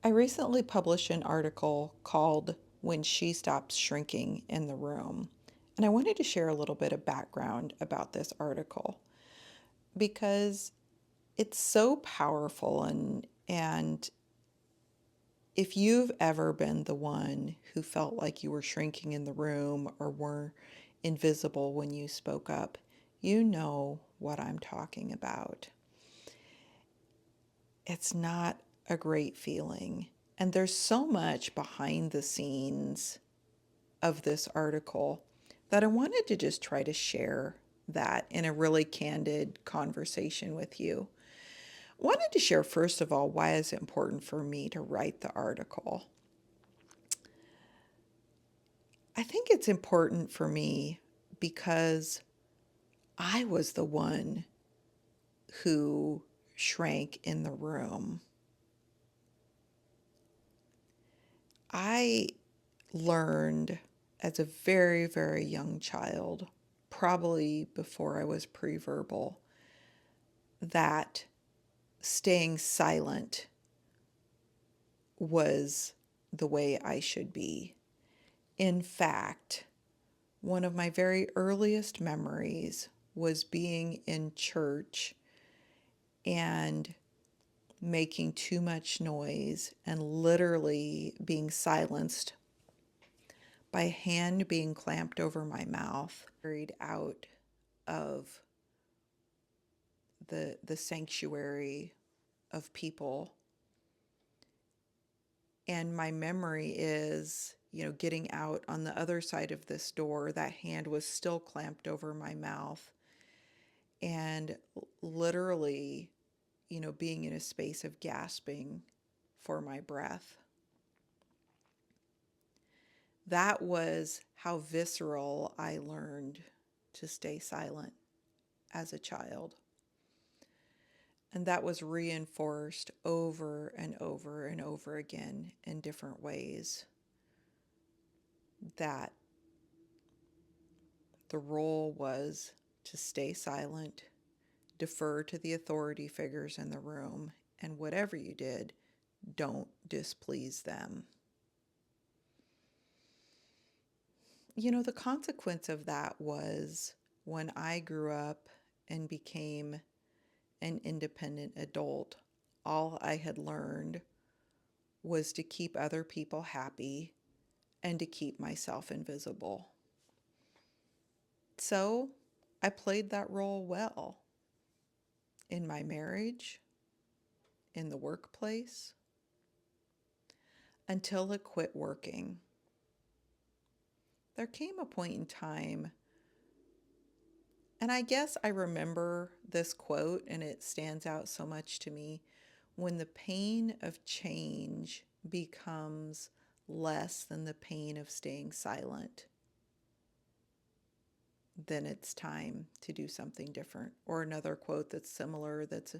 I recently published an article called When She Stops Shrinking in the Room. And I wanted to share a little bit of background about this article because it's so powerful and if you've ever been the one who felt like you were shrinking in the room or were invisible when you spoke up, you know what I'm talking about. It's not a great feeling. And there's so much behind the scenes of this article that I wanted to just try to share that in a really candid conversation with you. I wanted to share, first of all, why it's important for me to write the article. I think it's important for me because I was the one who shrank in the room. I learned as a very, very young child, probably before I was pre-verbal, that staying silent was the way I should be. In fact, one of my very earliest memories was being in church and making too much noise and literally being silenced by a hand being clamped over my mouth, carried out of the sanctuary of people. And my memory is, getting out on the other side of this door, that hand was still clamped over my mouth and literally, being in a space of gasping for my breath. That was how visceral I learned to stay silent as a child. And that was reinforced over and over and over again in different ways. That the role was to stay silent, defer to the authority figures in the room, and whatever you did, don't displease them. The consequence of that was when I grew up and became an independent adult, all I had learned was to keep other people happy and to keep myself invisible. So I played that role well in my marriage, in the workplace, until it quit working. There came a point in time, and I guess I remember this quote, and it stands out so much to me. When the pain of change becomes less than the pain of staying silent, then it's time to do something different. Or another quote that's similar, that's,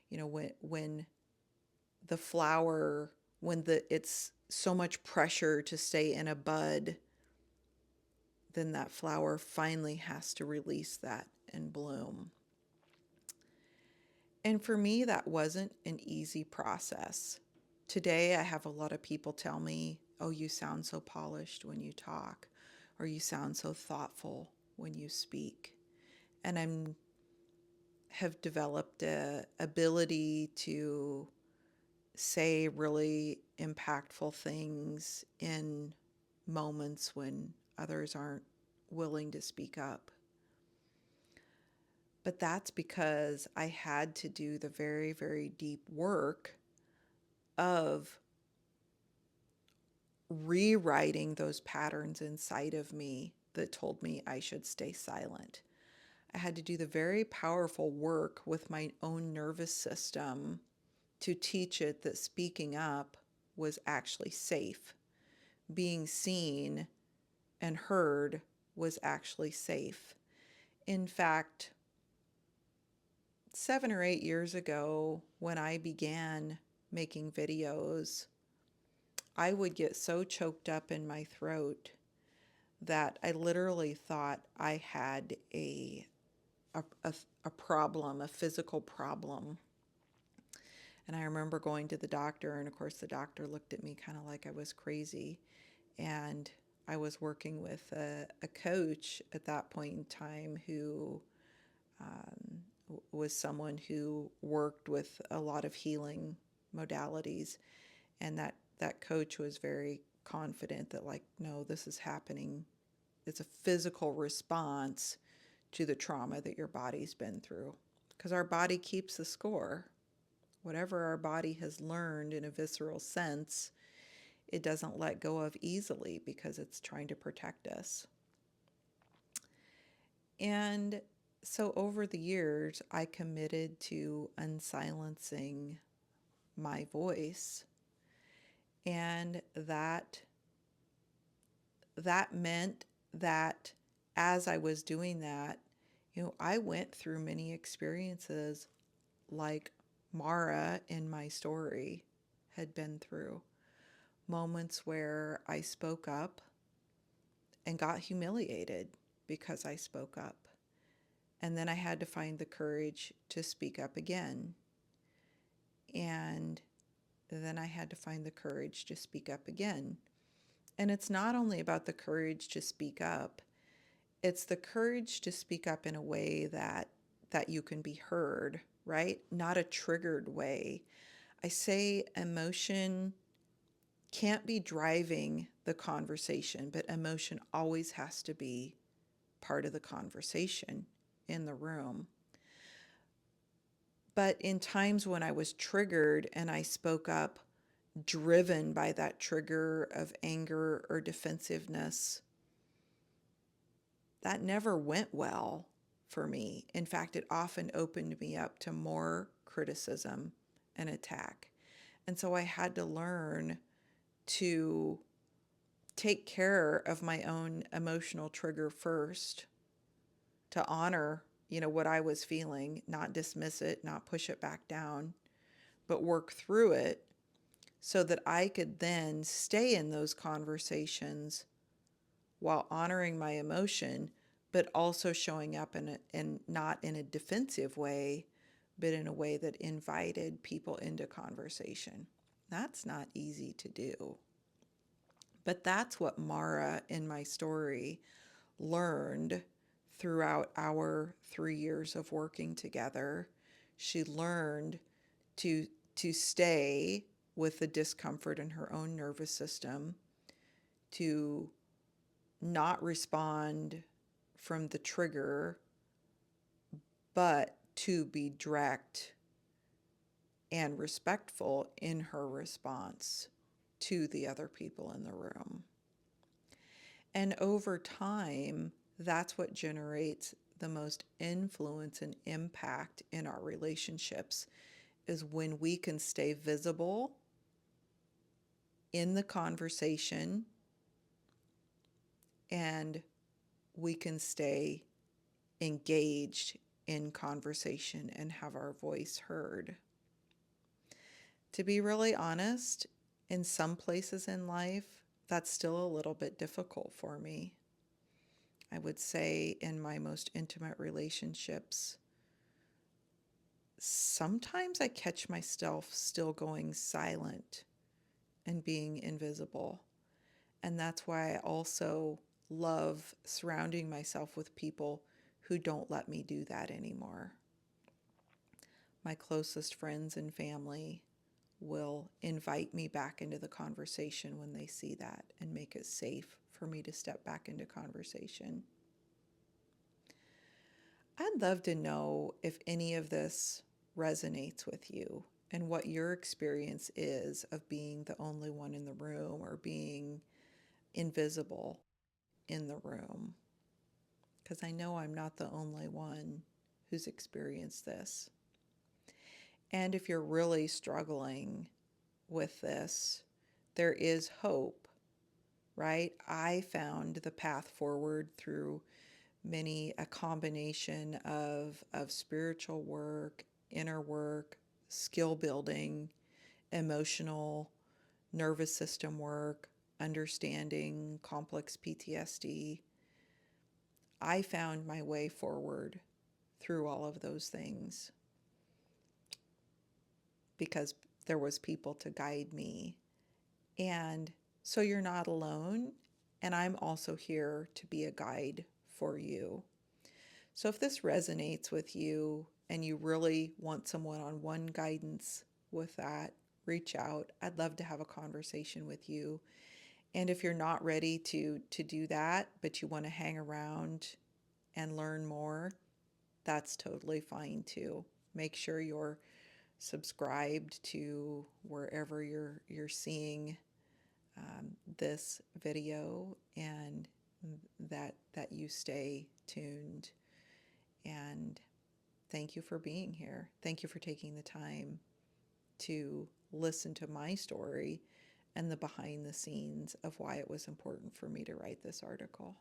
when the flower, it's so much pressure to stay in a bud, then that flower finally has to release that and bloom. And for me, that wasn't an easy process. Today, I have a lot of people tell me, oh, you sound so polished when you talk, or you sound so thoughtful when you speak. And I have developed a ability to say really impactful things in moments when others aren't willing to speak up. But that's because I had to do the very, very deep work of rewriting those patterns inside of me that told me I should stay silent. I had to do the very powerful work with my own nervous system to teach it that speaking up was actually safe. Being seen and heard was actually safe. In fact, 7 or 8 years ago, when I began making videos, I would get so choked up in my throat that I literally thought I had a problem, a physical problem. And I remember going to the doctor, and of course, the doctor looked at me kind of like I was crazy. And I was working with a coach at that point in time who was someone who worked with a lot of healing modalities. And that coach was very confident that, like, no, this is happening. It's a physical response to the trauma that your body's been through. Because our body keeps the score. Whatever our body has learned in a visceral sense, it doesn't let go of easily because it's trying to protect us. And so over the years, I committed to unsilencing my voice. And that meant that as I was doing that, I went through many experiences like Mara in my story had been through. Moments where I spoke up and got humiliated because I spoke up. And then I had to find the courage to speak up again. And then I had to find the courage to speak up again. And it's not only about the courage to speak up, it's the courage to speak up in a way that you can be heard, right? Not a triggered way. I say emotion can't be driving the conversation, but emotion always has to be part of the conversation in the room. But in times when I was triggered and I spoke up, driven by that trigger of anger or defensiveness, that never went well for me. In fact, it often opened me up to more criticism and attack. And so I had to learn to take care of my own emotional trigger first, to honor, what I was feeling, not dismiss it, not push it back down, but work through it so that I could then stay in those conversations while honoring my emotion, but also showing up in not in a defensive way, but in a way that invited people into conversation. That's not easy to do. But that's what Mara in my story learned throughout our 3 years of working together. She learned to stay with the discomfort in her own nervous system, to not respond from the trigger, but to be direct and respectful in her response to the other people in the room. And over time, that's what generates the most influence and impact in our relationships, is when we can stay visible in the conversation and we can stay engaged in conversation and have our voice heard. To be really honest, in some places in life, that's still a little bit difficult for me. I would say in my most intimate relationships, sometimes I catch myself still going silent and being invisible. And that's why I also love surrounding myself with people who don't let me do that anymore. My closest friends and family will invite me back into the conversation when they see that and make it safe for me to step back into conversation. I'd love to know if any of this resonates with you and what your experience is of being the only one in the room or being invisible in the room. Because I know I'm not the only one who's experienced this. And if you're really struggling with this, there is hope, right? I found the path forward through a combination of spiritual work, inner work, skill building, emotional, nervous system work, understanding complex PTSD. I found my way forward through all of those things. because there was people to guide me. And so you're not alone, and I'm also here to be a guide for you. So if this resonates with you and you really want some one-on-one guidance with that, reach out. I'd love to have a conversation with you. And if you're not ready to do that, but you want to hang around and learn more, that's totally fine too. Make sure you're subscribed to wherever you're seeing this video, and that you stay tuned. And thank you for being here. Thank you for taking the time to listen to my story and the behind the scenes of why it was important for me to write this article.